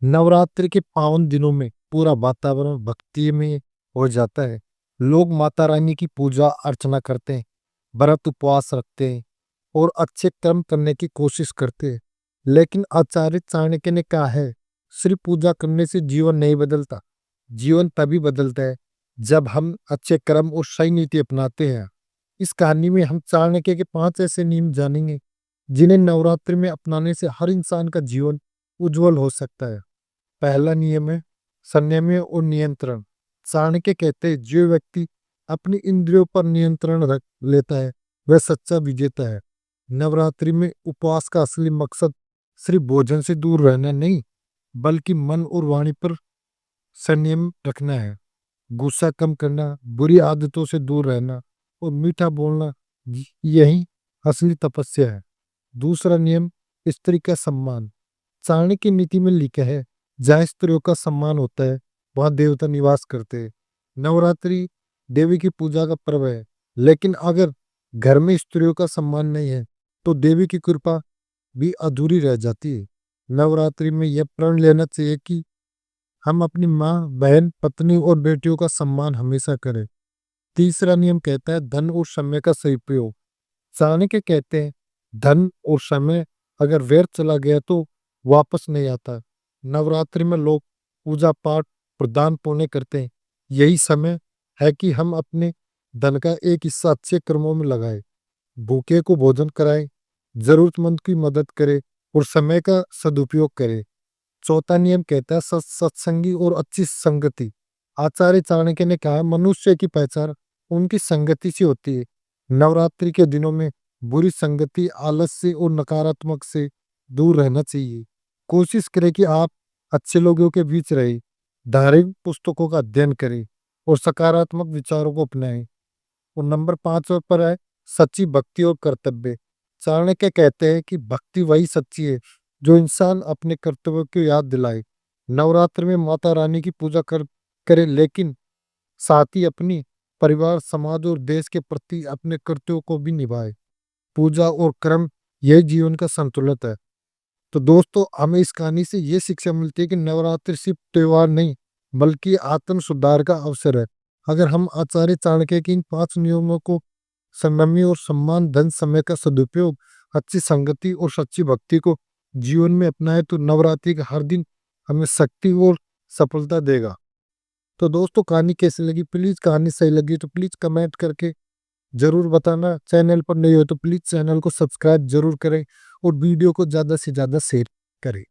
नवरात्रि के पावन दिनों में पूरा वातावरण भक्ति में हो जाता है। लोग माता रानी की पूजा अर्चना करते हैं, व्रत उपवास रखते हैं और अच्छे कर्म करने की कोशिश करते हैं। लेकिन आचार्य चाणक्य ने कहा है, सिर्फ पूजा करने से जीवन नहीं बदलता। जीवन तभी बदलता है जब हम अच्छे कर्म और सही नीति अपनाते हैं। इस कहानी में हम चाणक्य के 5 ऐसे नियम जानेंगे जिन्हें नवरात्रि में अपनाने से हर इंसान का जीवन उज्जवल हो सकता है। पहला नियम है संयम और नियंत्रण। चाणक्य कहते हैं, जो व्यक्ति अपनी इंद्रियों पर नियंत्रण रख लेता है वह सच्चा विजेता है। नवरात्रि में उपवास का असली मकसद सिर्फ भोजन से दूर रहना नहीं, बल्कि मन और वाणी पर संयम रखना है। गुस्सा कम करना, बुरी आदतों से दूर रहना और मीठा बोलना, यही असली तपस्या है। दूसरा नियम स्त्री का सम्मान। चाणक्य नीति में लिखा है, जहाँ स्त्रियों का सम्मान होता है वहां देवता निवास करते हैं। नवरात्रि देवी की पूजा का पर्व है, लेकिन अगर घर में स्त्रियों का सम्मान नहीं है तो देवी की कृपा भी अधूरी रह जाती है। नवरात्रि में यह प्रण लेना चाहिए कि हम अपनी माँ, बहन, पत्नी और बेटियों का सम्मान हमेशा करें। तीसरा नियम कहता है धन और समय का सही उपयोग। चाणक्य कहते हैं, धन और समय अगर व्यर्थ चला गया तो वापस नहीं आता। नवरात्रि में लोग पूजा पाठ प्रदान पुण्य करते हैं। यही समय है कि हम अपने धन का एक हिस्सा अच्छे कर्मों में लगाएं, भूखे को भोजन कराएं, जरूरतमंद की मदद करें और समय का सदुपयोग करें। चौथा नियम कहता है सत्संगी और अच्छी संगति। आचार्य चाणक्य ने कहा, मनुष्य की पहचान उनकी संगति से होती है। नवरात्रि के दिनों में बुरी संगति, आलस्य और नकारात्मक से दूर रहना चाहिए। कोशिश करें कि आप अच्छे लोगों के बीच रहे, धार्मिक पुस्तकों का अध्ययन करें और सकारात्मक विचारों को अपनाएं। और नंबर 5 पर है सच्ची भक्ति और कर्तव्य। चाणक्य कहते हैं कि भक्ति वही सच्ची है जो इंसान अपने कर्तव्यों की याद दिलाए। नवरात्र में माता रानी की पूजा करे, लेकिन साथ ही अपनी परिवार, समाज और देश के प्रति अपने कर्तव्यों को भी निभाए। पूजा और कर्म यही जीवन का संतुलित है। तो दोस्तों, हमें इस कहानी से ये शिक्षा मिलती है कि नवरात्रि सिर्फ त्योहार नहीं, बल्कि आत्म सुधार का अवसर है। अगर हम आचार्य चाणक्य के इन 5 नियमों को संयमी और सम्मान, धन, समय का सदुपयोग, अच्छी संगति और सच्ची भक्ति को जीवन में अपनाए तो नवरात्रि का हर दिन हमें शक्ति और सफलता देगा। तो दोस्तों, कहानी कैसी लगी? प्लीज, कहानी सही लगी तो प्लीज कमेंट करके जरूर बताना। चैनल पर नए हो तो प्लीज चैनल को सब्सक्राइब जरूर करें और वीडियो को ज्यादा से ज्यादा शेयर करें।